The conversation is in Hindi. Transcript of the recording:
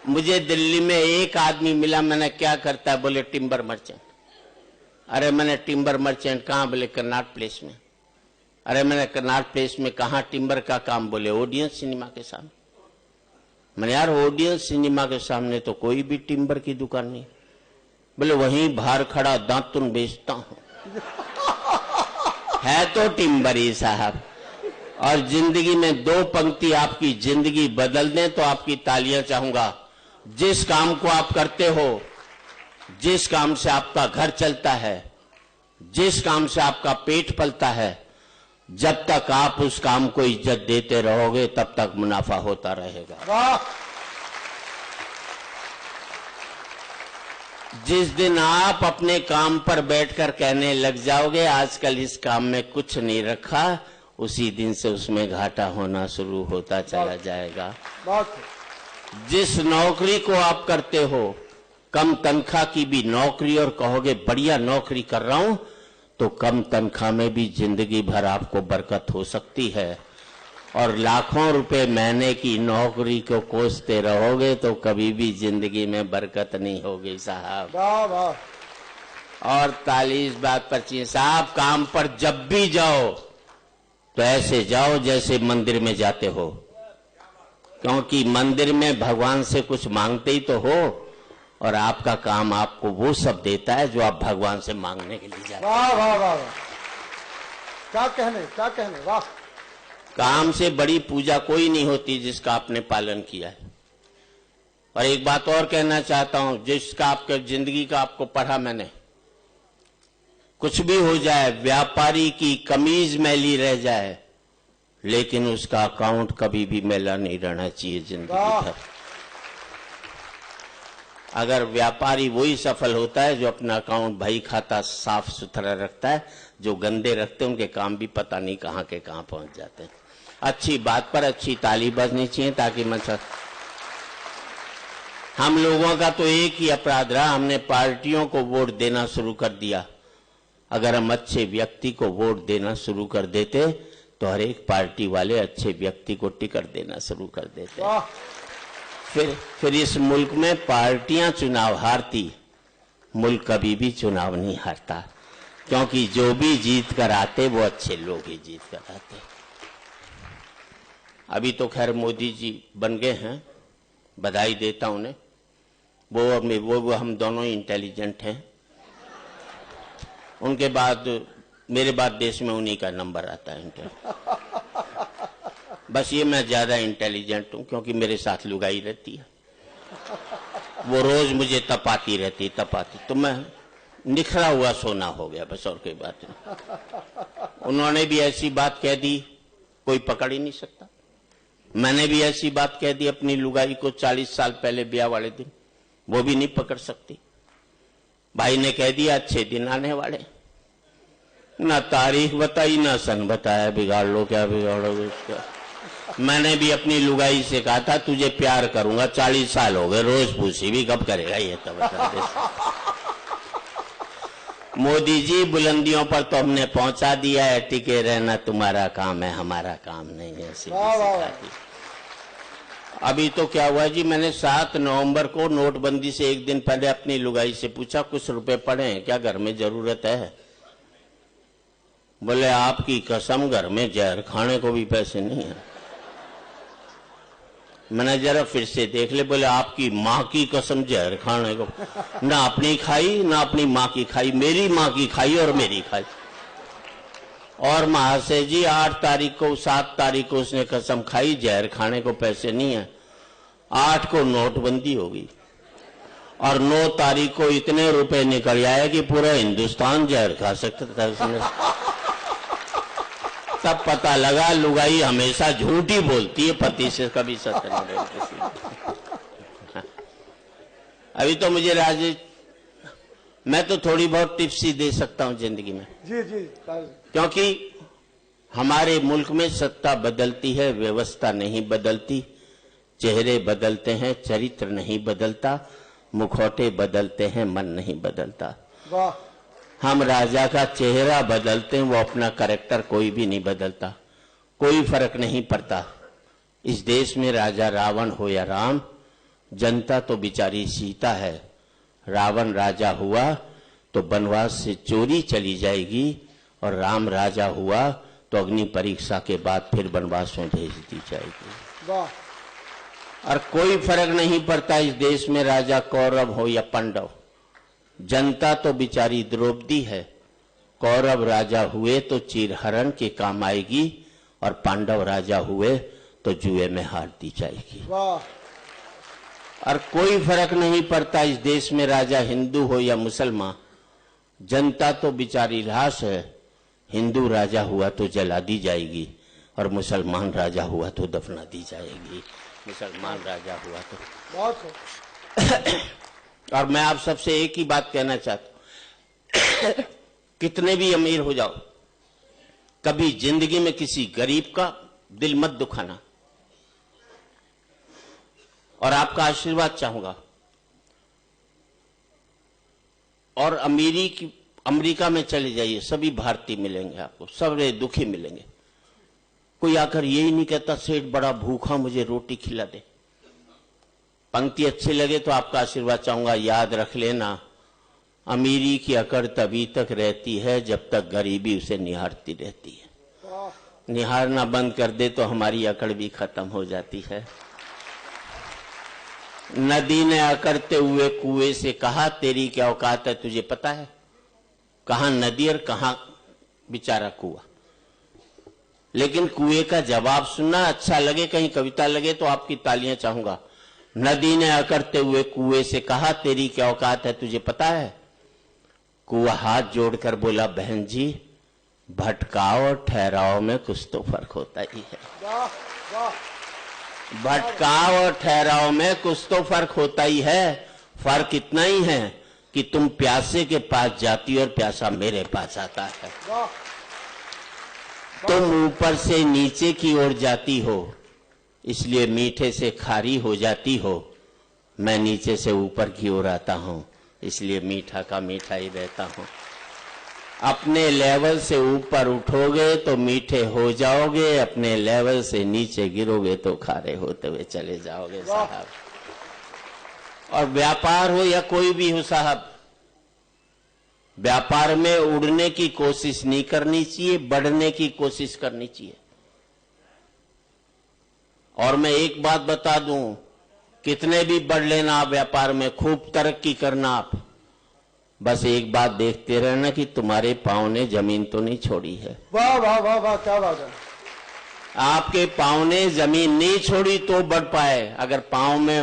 मुझे दिल्ली में एक आदमी मिला, मैंने क्या करता है, बोले टिम्बर मर्चेंट। अरे मैंने टिम्बर मर्चेंट कहाँ, बोले कर्नाट प्लेस में। अरे मैंने कर्नाट प्लेस में कहाँ टिम्बर का काम, बोले ऑडियंस सिनेमा के सामने। मैंने यार ऑडियंस सिनेमा के सामने तो कोई भी टिम्बर की दुकान नहीं। बोले वहीं बाहर खड़ा दातुन बेचता हूं। है तो टिम्बर ही साहब। और जिंदगी में दो पंक्ति आपकी जिंदगी बदल दें तो आपकी तालियां चाहूंगा। जिस काम को आप करते हो, जिस काम से आपका घर चलता है, जिस काम से आपका पेट पलता है, जब तक आप उस काम को इज्जत देते रहोगे तब तक मुनाफा होता रहेगा। जिस दिन आप अपने काम पर बैठकर कहने लग जाओगे आजकल इस काम में कुछ नहीं रखा, उसी दिन से उसमें घाटा होना शुरू होता चला जाएगा। जिस नौकरी को आप करते हो, कम तनख्वाह की भी नौकरी, और कहोगे बढ़िया नौकरी कर रहा हूं, तो कम तनख्वाह में भी जिंदगी भर आपको बरकत हो सकती है। और लाखों रुपए महीने की नौकरी को कोसते रहोगे तो कभी भी जिंदगी में बरकत नहीं होगी साहब। और ताली इस बात पर चाहिए साहब, काम पर जब भी जाओ तो ऐसे जाओ जैसे मंदिर में जाते हो, क्योंकि मंदिर में भगवान से कुछ मांगते ही तो हो, और आपका काम आपको वो सब देता है जो आप भगवान से मांगने के लिए जाते हैं। वाह वाह वाह, क्या कहने, क्या कहने, वाह। काम से बड़ी पूजा कोई नहीं होती जिसका आपने पालन किया है। और एक बात और कहना चाहता हूं, जिसका आपके जिंदगी का आपको पढ़ा मैंने, कुछ भी हो जाए, व्यापारी की कमीज मैली रह जाए लेकिन उसका अकाउंट कभी भी मैला नहीं रहना चाहिए जिंदगी भर। अगर व्यापारी वही सफल होता है जो अपना अकाउंट भाई खाता साफ सुथरा रखता है, जो गंदे रखते हैं उनके काम भी पता नहीं कहां के कहां पहुंच जाते हैं। अच्छी बात पर अच्छी ताली बजनी चाहिए ताकि हम लोगों का तो एक ही अपराध रहा, हमने पार्टियों को वोट देना शुरू कर दिया। अगर हम अच्छे व्यक्ति को वोट देना शुरू कर देते तो हर एक पार्टी वाले अच्छे व्यक्ति को टिकट देना शुरू कर देते। फिर इस मुल्क में पार्टियां चुनाव हारती, मुल्क कभी भी चुनाव नहीं हारता, क्योंकि जो भी जीत कर आते वो अच्छे लोग ही जीत कर आते। अभी तो खैर मोदी जी बन गए हैं, बधाई देता हूं उन्हें। वो हम दोनों ही इंटेलिजेंट हैं। उनके बाद मेरे बाद देश में उन्हीं का नंबर आता है। बस ये मैं ज्यादा इंटेलिजेंट हूं क्योंकि मेरे साथ लुगाई रहती है, वो रोज मुझे तपाती रहती, तो मैं निखरा हुआ सोना हो गया, बस और कोई बात नहीं। उन्होंने भी ऐसी बात कह दी कोई पकड़ ही नहीं सकता। मैंने भी ऐसी बात कह दी अपनी लुगाई को 40 साल पहले ब्याह वाले दिन, वो भी नहीं पकड़ सकती। भाई ने कह दिया अच्छे दिन आने वाले, ना तारीख बताई ना सन बताया, बिगाड़ लो क्या बिगाड़ोगे उसका। मैंने भी अपनी लुगाई से कहा था तुझे प्यार करूंगा, 40 साल हो गए, रोज पूछी भी कब करेगा ये, तो बता दे। मोदी जी बुलंदियों पर तो हमने पहुंचा दिया है, टिके रहना तुम्हारा काम है, हमारा काम नहीं है, सीधी। अभी तो क्या हुआ जी, मैंने 7 नवंबर को नोटबंदी से एक दिन पहले अपनी लुगाई से पूछा कुछ रुपए पड़े हैं क्या, घर में जरूरत है? बोले आपकी कसम घर में जहर खाने को भी पैसे नहीं है। मैंने जरा फिर से देख ले, बोले आपकी माँ की कसम जहर खाने को, ना अपनी खाई ना अपनी माँ की खाई, मेरी माँ की खाई और मेरी खाई। और महाशय जी 8 तारीख को 7 तारीख को उसने कसम खाई जहर खाने को पैसे नहीं है, 8 को नोटबंदी होगी और 9 तारीख को इतने रुपए निकल आए कि पूरा हिंदुस्तान जहर खा सकता था उसने। तब पता लगा लुगाई हमेशा झूठी बोलती है, पति से कभी सत्य नहीं बोलती। अभी तो मुझे राजेश, मैं तो थोड़ी बहुत टिप्स ही दे सकता हूं जिंदगी में। जी जी, क्योंकि हमारे मुल्क में सत्ता बदलती है, व्यवस्था नहीं बदलती। चेहरे बदलते हैं, चरित्र नहीं बदलता। मुखौटे बदलते हैं, मन नहीं बदलता। वाह। हम राजा का चेहरा बदलते हैं, वो अपना कैरेक्टर कोई भी नहीं बदलता। कोई फर्क नहीं पड़ता। इस देश में राजा रावण हो या राम, जनता तो बेचारी सीता है। रावण राजा हुआ तो वनवास से चोरी चली जाएगी, और राम राजा हुआ तो अग्नि परीक्षा के बाद फिर वनवास में भेज दी जाएगी। वाह। और कोई फर्क नहीं पड़ता इस देश में राजा कौरव हो या पांडव, जनता तो बेचारी द्रौपदी है। कौरव राजा हुए तो चीरहरण के काम आएगी, और पांडव राजा हुए तो जुए में हार दी जाएगी। वाह। और कोई फर्क नहीं पड़ता इस देश में राजा हिंदू हो या मुसलमान, जनता तो बेचारी लाश है। हिंदू राजा हुआ तो जला दी जाएगी, और मुसलमान राजा हुआ तो दफना दी जाएगी। मुसलमान राजा हुआ तो बहुत। और मैं आप सबसे एक ही बात कहना चाहता हूं, कितने भी अमीर हो जाओ, कभी जिंदगी में किसी गरीब का दिल मत दुखाना। और आपका आशीर्वाद चाहूंगा। और अमेरिका में चले जाइए, सभी भारतीय मिलेंगे आपको, सब दुखी मिलेंगे। कोई आकर यही नहीं कहता सेठ बड़ा भूखा, मुझे रोटी खिला दे। पंक्ति अच्छी लगे तो आपका आशीर्वाद चाहूंगा। याद रख लेना, अमीरी की अकड़ तभी तक रहती है जब तक गरीबी उसे निहारती रहती है। निहारना बंद कर दे तो हमारी अकड़ भी खत्म हो जाती है। नदी ने अकड़ते हुए कुएं से कहा, तेरी क्या औकात है तुझे पता है? कहां नदी और कहां बेचारा कुआं। लेकिन कुएं का जवाब सुनना अच्छा लगे, कहीं कविता लगे तो आपकी तालियां चाहूंगा। नदी ने अकड़ते हुए कुएं से कहा, तेरी क्या औकात है तुझे पता है? कुआं हाथ जोड़कर बोला, बहन जी भटकाव और ठहराव में कुछ तो फर्क होता ही है। भटकाव और ठहराव में कुछ तो फर्क होता ही है। फर्क इतना ही है कि तुम प्यासे के पास जाती और प्यासा मेरे पास आता है। तुम ऊपर से नीचे की ओर जाती हो, इसलिए मीठे से खारी हो जाती हो। मैं नीचे से ऊपर की ओर आता हूं, इसलिए मीठा का मीठा ही रहता हूं। अपने लेवल से ऊपर उठोगे तो मीठे हो जाओगे, अपने लेवल से नीचे गिरोगे तो खारे होते हुए चले जाओगे साहब। और व्यापार हो या कोई भी हो साहब, व्यापार में उड़ने की कोशिश नहीं करनी चाहिए, बढ़ने की कोशिश करनी चाहिए। और मैं एक बात बता दूं, कितने भी बढ़ लेना आप व्यापार में, खूब तरक्की करना आप, बस एक बात देखते रहना कि तुम्हारे पांव ने जमीन तो नहीं छोड़ी है। वाह वाह वाह वाह, क्या बात है। आपके पांव ने जमीन नहीं छोड़ी तो बढ़ पाए। अगर पांव में